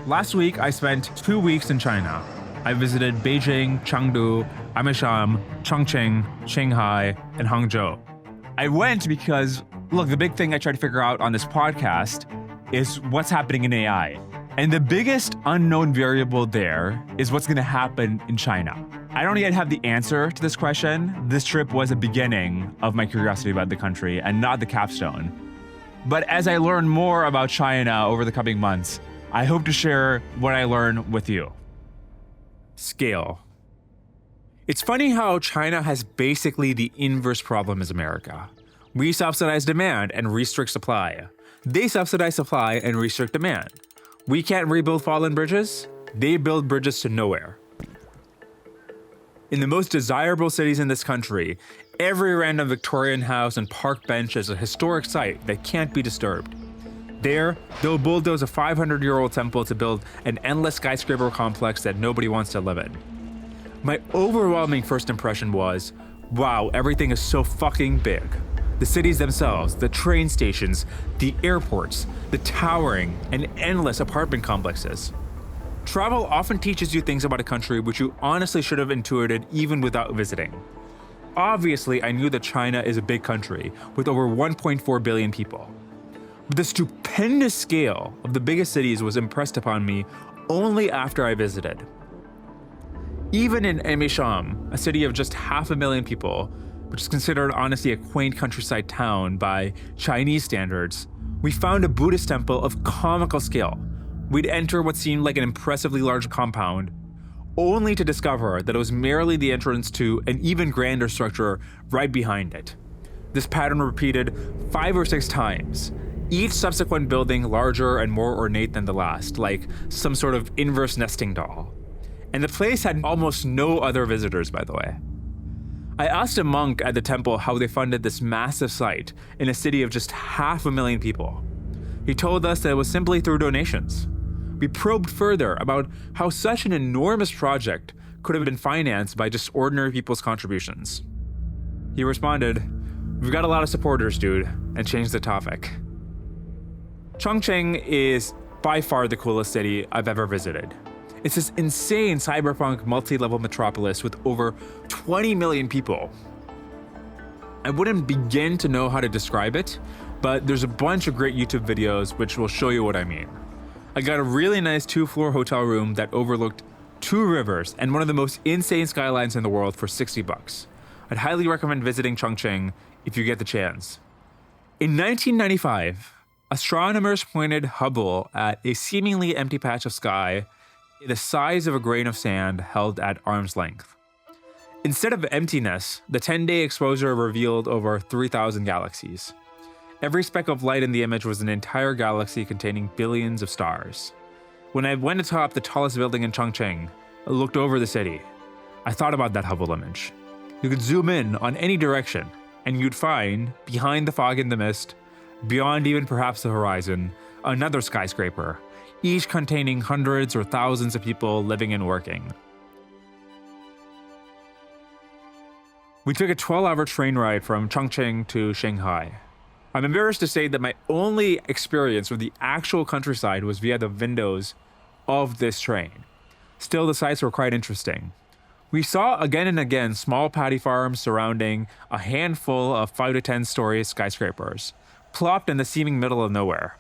Last week, I spent 2 weeks in China. I visited Beijing, Chengdu, Amishan, Chongqing, Shanghai, and Hangzhou. I went because, look, the big thing I try to figure out on this podcast is what's happening in AI. And the biggest unknown variable there is what's going to happen in China. I don't yet have the answer to this question. This trip was a beginning of my curiosity about the country and not the capstone. But as I learn more about China over the coming months, I hope to share what I learn with you. Scale. It's funny how China has basically the inverse problem as America. We subsidize demand and restrict supply. They subsidize supply and restrict demand. We can't rebuild fallen bridges. They build bridges to nowhere. In the most desirable cities in this country, every random Victorian house and park bench is a historic site that can't be disturbed. There, they'll bulldoze a 500-year-old temple to build an endless skyscraper complex that nobody wants to live in. My overwhelming first impression was, wow, everything is so fucking big. The cities themselves, the train stations, the airports, the towering and endless apartment complexes. Travel often teaches you things about a country which you honestly should have intuited even without visiting. Obviously, I knew that China is a big country with over 1.4 billion people. But the stupendous scale of the biggest cities was impressed upon me only after I visited. Even in 𝐓𝐈𝐌𝐿, a city of just 500,000 people, which is considered honestly a quaint countryside town by Chinese standards, we found a Buddhist temple of comical scale. We'd enter what seemed like an impressively large compound, only to discover that it was merely the entrance to an even grander structure right behind it. This pattern repeated 5 or 6 times, each subsequent building larger and more ornate than the last, like some sort of inverse nesting doll. And the place had almost no other visitors, by the way. I asked a monk at the temple how they funded this massive site in a city of just 500,000 people. He told us that it was simply through donations. We probed further about how such an enormous project could have been financed by just ordinary people's contributions. He responded, "We've got a lot of supporters, dude," and changed the topic. Chongqing is by far the coolest city I've ever visited. It's this insane cyberpunk multi-level metropolis with over 20 million people. I wouldn't begin to know how to describe it, but there's a bunch of great YouTube videos which will show you what I mean. I got a really nice 2-floor hotel room that overlooked 2 rivers and one of the most insane skylines in the world for $60. I'd highly recommend visiting Chongqing if you get the chance. In 1995, astronomers pointed Hubble at a seemingly empty patch of sky the size of a grain of sand held at arm's length. Instead of emptiness, the 10-day exposure revealed over 3,000 galaxies. Every speck of light in the image was an entire galaxy containing billions of stars. When I went atop the tallest building in Chongqing, I looked over the city. I thought about that Hubble image. You could zoom in on any direction, and you'd find, behind the fog and the mist, beyond even perhaps the horizon, another skyscraper, each containing hundreds or thousands of people living and working. We took a 12-hour train ride from Chongqing to Shanghai. I'm embarrassed to say that my only experience with the actual countryside was via the windows of this train. Still, the sights were quite interesting. We saw again and again small paddy farms surrounding a handful of 5 to 10-story skyscrapers, plopped in the seeming middle of nowhere.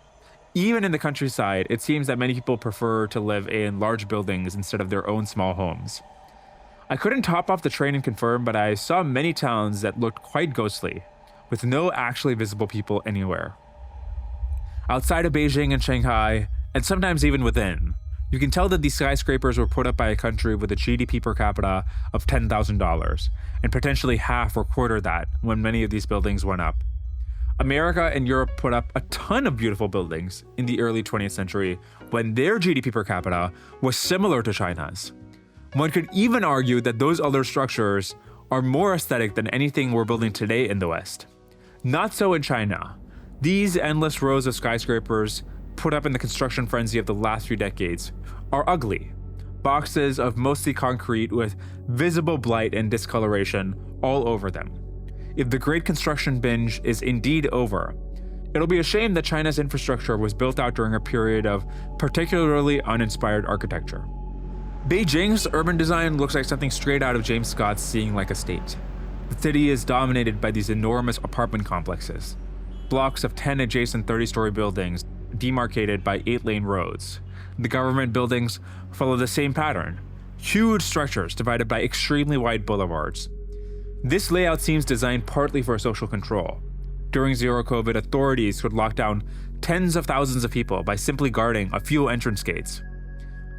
Even in the countryside, it seems that many people prefer to live in large buildings instead of their own small homes. I couldn't top off the train and confirm, but I saw many towns that looked quite ghostly, with no actually visible people anywhere. Outside of Beijing and Shanghai, and sometimes even within, you can tell that these skyscrapers were put up by a country with a GDP per capita of $10,000, and potentially half or quarter that when many of these buildings went up. America and Europe put up a ton of beautiful buildings in the early 20th century when their GDP per capita was similar to China's. One could even argue that those other structures are more aesthetic than anything we're building today in the West. Not so in China. These endless rows of skyscrapers, put up in the construction frenzy of the last few decades, are ugly. Boxes of mostly concrete with visible blight and discoloration all over them. If the great construction binge is indeed over, It'll be a shame that China's infrastructure was built out during a period of particularly uninspired architecture. Beijing's urban design looks like something straight out of James Scott's Seeing Like a State. The city is dominated by these enormous apartment complexes, blocks of 10 adjacent 30-story buildings demarcated by 8-lane roads. The government buildings follow the same pattern, huge structures divided by extremely wide boulevards. This layout seems designed partly for social control. During zero COVID, authorities could lock down tens of thousands of people by simply guarding a few entrance gates.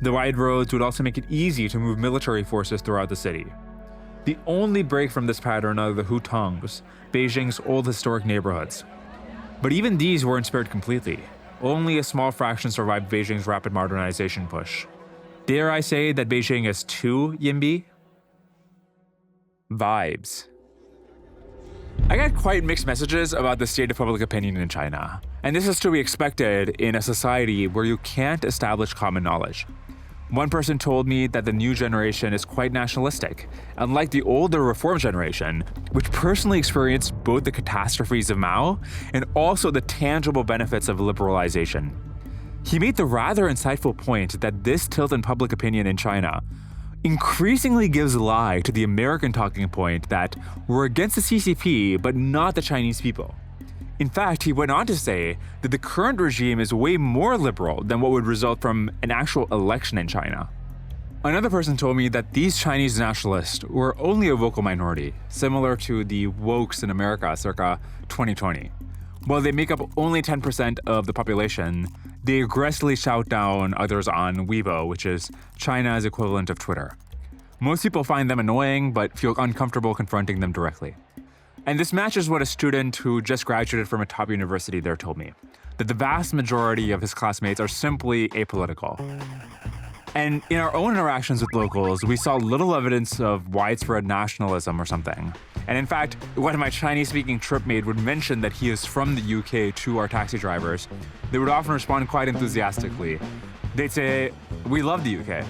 The wide roads would also make it easy to move military forces throughout the city. The only break from this pattern are the hutongs, Beijing's old historic neighborhoods. But even these weren't spared completely. Only a small fraction survived Beijing's rapid modernization push. Dare I say that Beijing is too YIMBY? Vibes. I got quite mixed messages about the state of public opinion in China, and this is to be expected in a society where you can't establish common knowledge. One person told me that the new generation is quite nationalistic, unlike the older reform generation, which personally experienced both the catastrophes of Mao and also the tangible benefits of liberalization. He made the rather insightful point that this tilt in public opinion in China increasingly gives lie to the American talking point that we're against the CCP but not the Chinese people. In fact, he went on to say that the current regime is way more liberal than what would result from an actual election in China. Another person told me that these Chinese nationalists were only a vocal minority, similar to the wokes in America circa 2020. While they make up only 10% of the population, they aggressively shout down others on Weibo, which is China's equivalent of Twitter. Most people find them annoying, but feel uncomfortable confronting them directly. And this matches what a student who just graduated from a top university there told me, that the vast majority of his classmates are simply apolitical. And in our own interactions with locals, we saw little evidence of widespread nationalism or something. And in fact, when my Chinese-speaking tripmate would mention that he is from the UK to our taxi drivers, they would often respond quite enthusiastically. They'd say, "We love the UK."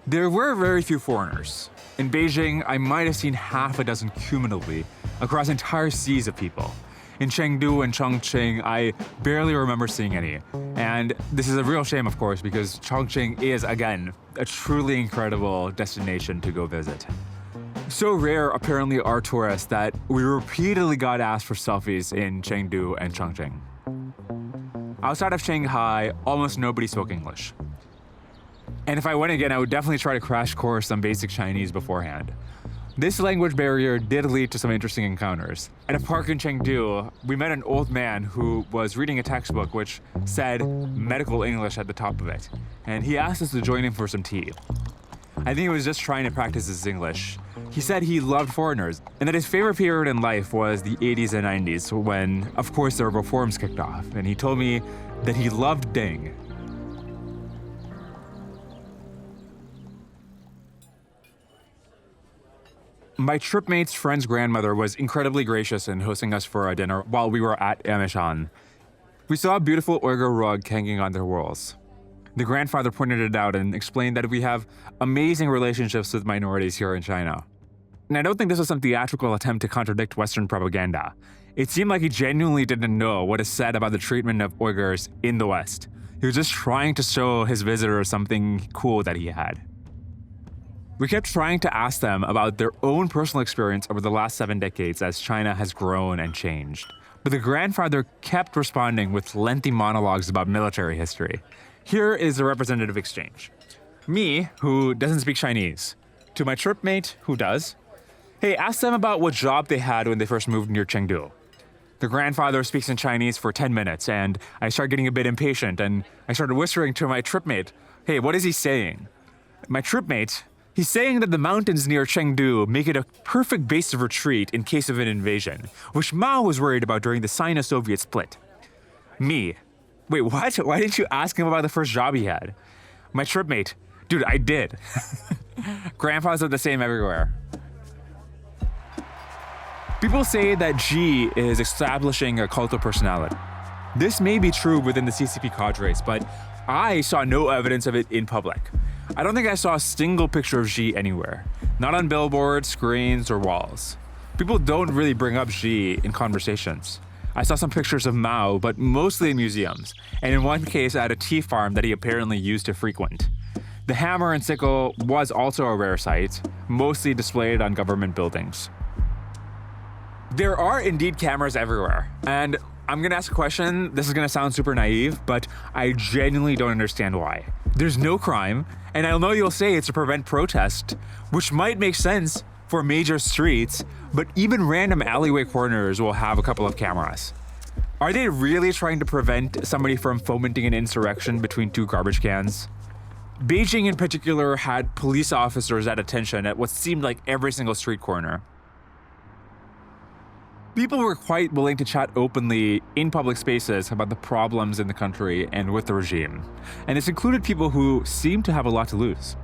There were very few foreigners. In Beijing, I might have seen half a dozen cumulatively across entire seas of people. In Chengdu and Chongqing, I barely remember seeing any. And this is a real shame, of course, because Chongqing is, again, a truly incredible destination to go visit. So rare, apparently, are tourists that we repeatedly got asked for selfies in Chengdu and Chongqing. Outside of Shanghai, almost nobody spoke English. And if I went again, I would definitely try to crash course some basic Chinese beforehand. This language barrier did lead to some interesting encounters. At a park in Chengdu, we met an old man who was reading a textbook which said medical English at the top of it, and he asked us to join him for some tea. I think he was just trying to practice his English. He said he loved foreigners, and that his favorite period in life was the 80s and 90s when, of course, the reforms kicked off, and he told me that he loved Deng. My tripmate's friend's grandmother was incredibly gracious in hosting us for a dinner while we were at Amishan. We saw a beautiful Uyghur rug hanging on their walls. The grandfather pointed it out and explained that we have amazing relationships with minorities here in China. And I don't think this was some theatrical attempt to contradict Western propaganda. It seemed like he genuinely didn't know what is said about the treatment of Uyghurs in the West. He was just trying to show his visitors something cool that he had. We kept trying to ask them about their own personal experience over the last 7 decades as China has grown and changed. But the grandfather kept responding with lengthy monologues about military history. Here is a representative exchange. Me, who doesn't speak Chinese, to my tripmate, who does. Hey, ask them about what job they had when they first moved near Chengdu. The grandfather speaks in Chinese for 10 minutes, and I start getting a bit impatient, and I started whispering to my tripmate, hey, what is he saying? My tripmate, he's saying that the mountains near Chengdu make it a perfect base of retreat in case of an invasion, which Mao was worried about during the Sino-Soviet split. Me, wait, what? Why didn't you ask him about the first job he had? My tripmate, dude, I did. Grandpas are the same everywhere. People say that Xi is establishing a cult of personality. This may be true within the CCP cadres, but I saw no evidence of it in public. I don't think I saw a single picture of Xi anywhere, not on billboards, screens, or walls. People don't really bring up Xi in conversations. I saw some pictures of Mao, but mostly in museums, and in one case at a tea farm that he apparently used to frequent. The hammer and sickle was also a rare sight, mostly displayed on government buildings. There are indeed cameras everywhere, and I'm gonna ask a question. This is gonna sound super naive, but I genuinely don't understand why. There's no crime, and I know you'll say it's to prevent protest, which might make sense for major streets, but even random alleyway corners will have a couple of cameras. Are they really trying to prevent somebody from fomenting an insurrection between two garbage cans? Beijing in particular had police officers at attention at what seemed like every single street corner. People were quite willing to chat openly in public spaces about the problems in the country and with the regime, and this included people who seemed to have a lot to lose.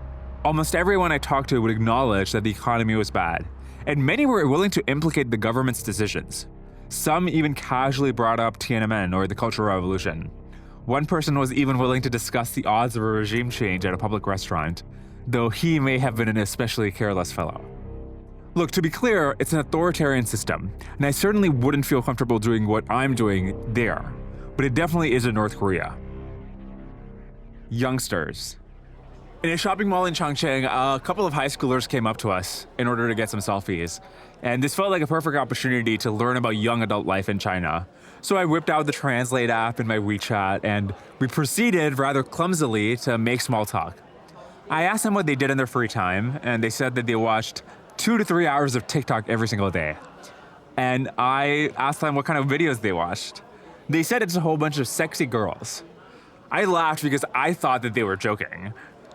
Almost everyone I talked to would acknowledge that the economy was bad, and many were willing to implicate the government's decisions. Some even casually brought up Tiananmen or the Cultural Revolution. One person was even willing to discuss the odds of a regime change at a public restaurant, though he may have been an especially careless fellow. Look, to be clear, it's an authoritarian system, and I certainly wouldn't feel comfortable doing what I'm doing there, but it definitely isn't North Korea. Youngsters. In a shopping mall in Chongqing, a couple of high schoolers came up to us in order to get some selfies, and this felt like a perfect opportunity to learn about young adult life in China. So I whipped out the Translate app in my WeChat, and we proceeded rather clumsily to make small talk. I asked them what they did in their free time, and they said that they watched 2 to 3 hours of TikTok every single day. And I asked them what kind of videos they watched. They said it's a whole bunch of sexy girls. I laughed because I thought that they were joking.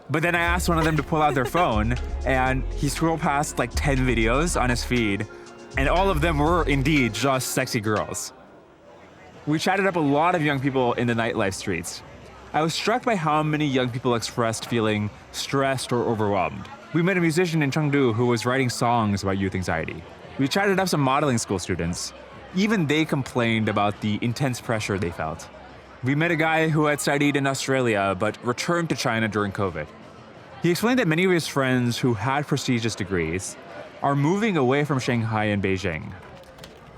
But then I asked one of them to pull out their phone, and he scrolled past like 10 videos on his feed, and all of them were indeed just sexy girls. We chatted up a lot of young people in the nightlife streets. I was struck by how many young people expressed feeling stressed or overwhelmed. We met a musician in Chengdu who was writing songs about youth anxiety. We chatted up some modeling school students. Even they complained about the intense pressure they felt. We met a guy who had studied in Australia but returned to China during COVID. He explained that many of his friends who had prestigious degrees are moving away from Shanghai and Beijing.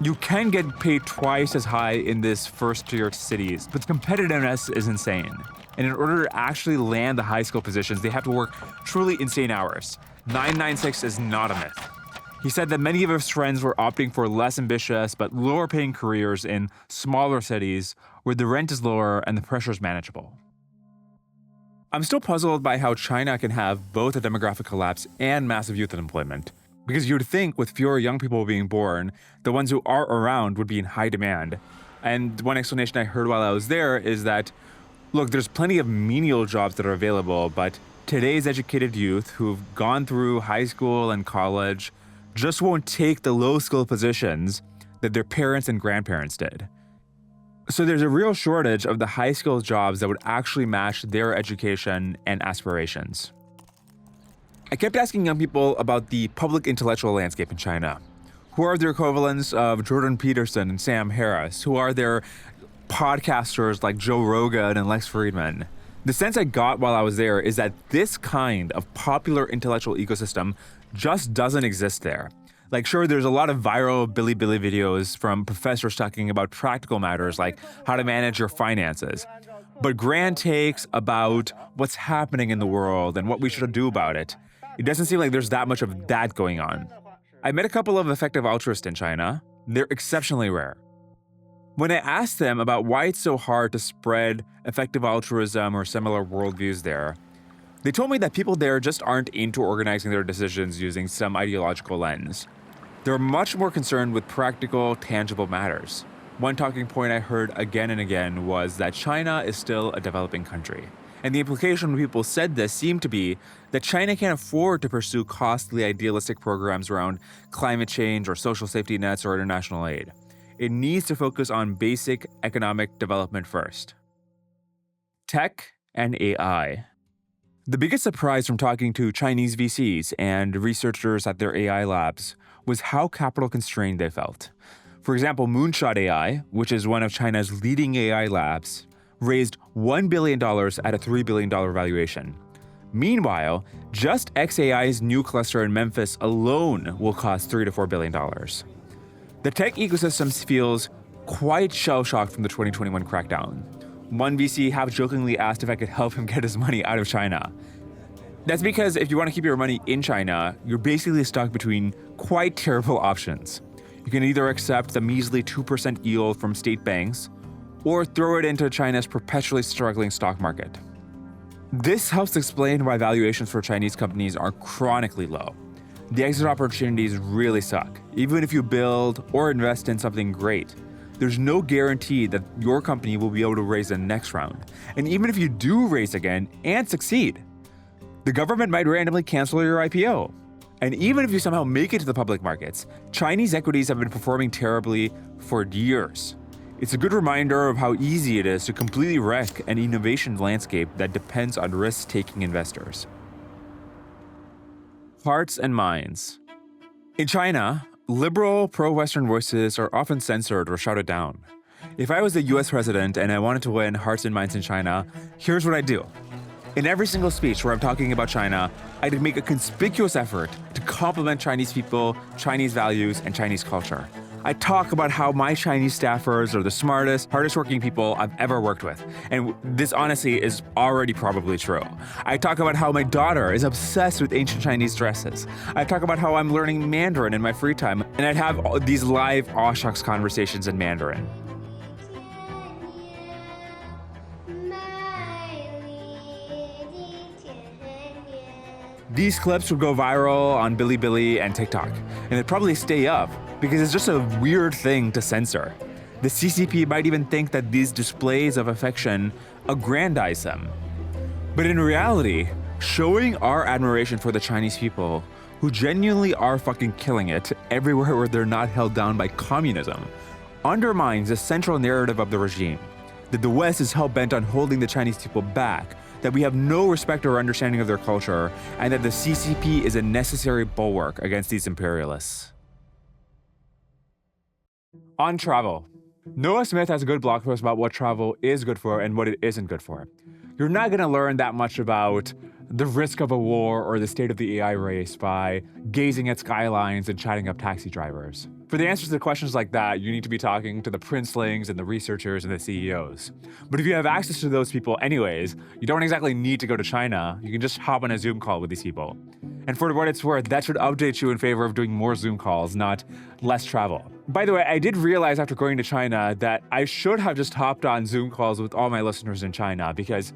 You can get paid twice as high in these first-tier cities, but the competitiveness is insane. And in order to actually land the high skill positions, they have to work truly insane hours. 996 is not a myth. He said that many of his friends were opting for less ambitious but lower paying careers in smaller cities where the rent is lower and the pressure is manageable. I'm still puzzled by how China can have both a demographic collapse and massive youth unemployment. Because you'd think with fewer young people being born, the ones who are around would be in high demand. And one explanation I heard while I was there is that, look, there's plenty of menial jobs that are available, but today's educated youth who've gone through high school and college just won't take the low-skill positions that their parents and grandparents did. So there's a real shortage of the high-skilled jobs that would actually match their education and aspirations. I kept asking young people about the public intellectual landscape in China. Who are their equivalents of Jordan Peterson and Sam Harris? Who are their podcasters like Joe Rogan and Lex Fridman? The sense I got while I was there is that this kind of popular intellectual ecosystem just doesn't exist there. Like, sure, there's a lot of viral Bilibili videos from professors talking about practical matters like how to manage your finances. But grand takes about what's happening in the world and what we should do about it, it doesn't seem like there's that much of that going on. I met a couple of effective altruists in China. They're exceptionally rare. When I asked them about why it's so hard to spread effective altruism or similar worldviews there, they told me that people there just aren't into organizing their decisions using some ideological lens. They're much more concerned with practical, tangible matters. One talking point I heard again and again was that China is still a developing country. And the implication when people said this seemed to be that China can't afford to pursue costly, idealistic programs around climate change or social safety nets or international aid. It needs to focus on basic economic development first. Tech and AI. The biggest surprise from talking to Chinese VCs and researchers at their AI labs was how capital constrained they felt. For example, Moonshot AI, which is one of China's leading AI labs, raised $1 billion at a $3 billion valuation. Meanwhile, just xAI's new cluster in Memphis alone will cost $3 to $4 billion. The tech ecosystem feels quite shell-shocked from the 2021 crackdown. One VC half-jokingly asked if I could help him get his money out of China. That's because if you want to keep your money in China, you're basically stuck between quite terrible options. You can either accept the measly 2% yield from state banks, or throw it into China's perpetually struggling stock market. This helps explain why valuations for Chinese companies are chronically low. The exit opportunities really suck. Even if you build or invest in something great, there's no guarantee that your company will be able to raise the next round. And even if you do raise again and succeed, the government might randomly cancel your IPO. And even if you somehow make it to the public markets, Chinese equities have been performing terribly for years. It's a good reminder of how easy it is to completely wreck an innovation landscape that depends on risk-taking investors. Hearts and minds. In China, liberal, pro-Western voices are often censored or shouted down. If I was the US president and I wanted to win hearts and minds in China, here's what I'd do. In every single speech where I'm talking about China, I'd make a conspicuous effort to compliment Chinese people, Chinese values, and Chinese culture. I talk about how my Chinese staffers are the smartest, hardest working people I've ever worked with. And this honestly is already probably true. I talk about how my daughter is obsessed with ancient Chinese dresses. I talk about how I'm learning Mandarin in my free time, and I'd have these live aw shucks conversations in Mandarin. These clips would go viral on Bilibili and TikTok, and they'd probably stay up because it's just a weird thing to censor. The CCP might even think that these displays of affection aggrandize them. But in reality, showing our admiration for the Chinese people, who genuinely are fucking killing it everywhere where they're not held down by communism, undermines the central narrative of the regime, that the West is hell-bent on holding the Chinese people back, that we have no respect or understanding of their culture, and that the CCP is a necessary bulwark against these imperialists. On travel. Noah Smith has a good blog post about what travel is good for and what it isn't good for. You're not going to learn that much about the risk of a war or the state of the AI race by gazing at skylines and chatting up taxi drivers. For the answers to questions like that, you need to be talking to the princelings and the researchers and the CEOs. But if you have access to those people anyways, you don't exactly need to go to China. You can just hop on a Zoom call with these people. And for what it's worth, that should update you in favor of doing more Zoom calls, not less travel. By the way, I did realize after going to China that I should have just hopped on Zoom calls with all my listeners in China, because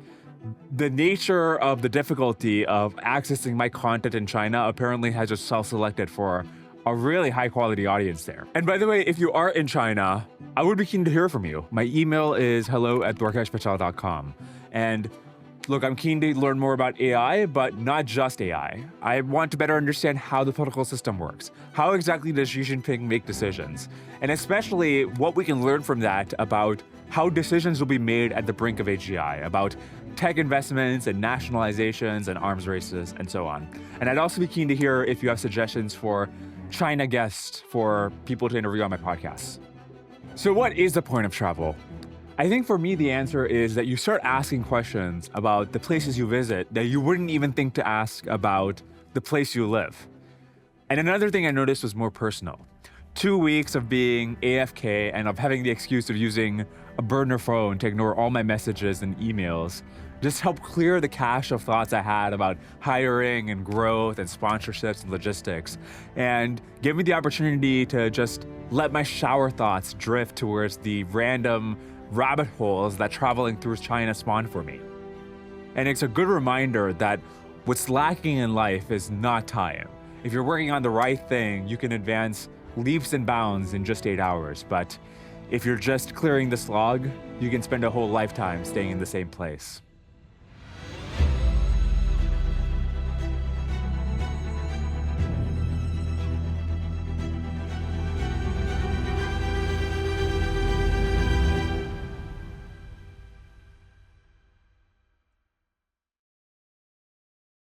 the nature of the difficulty of accessing my content in China apparently has just self-selected for a really high-quality audience there. And by the way, if you are in China, I would be keen to hear from you. My email is hello@dwarkeshpatel.com. And look, I'm keen to learn more about AI, but not just AI. I want to better understand how the political system works. How exactly does Xi Jinping make decisions? And especially what we can learn from that about how decisions will be made at the brink of AGI, about tech investments and nationalizations and arms races and so on. And I'd also be keen to hear if you have suggestions for China guests for people to interview on my podcast. So what is the point of travel? I think for me, the answer is that you start asking questions about the places you visit that you wouldn't even think to ask about the place you live. And another thing I noticed was more personal. 2 weeks of being AFK and of having the excuse of using a burner phone to ignore all my messages and emails just helped clear the cache of thoughts I had about hiring and growth and sponsorships and logistics, and give me the opportunity to just let my shower thoughts drift towards the random rabbit holes that traveling through China spawned for me. And it's a good reminder that what's lacking in life is not time. If you're working on the right thing, you can advance leaps and bounds in just 8 hours. But if you're just clearing the slog, you can spend a whole lifetime staying in the same place.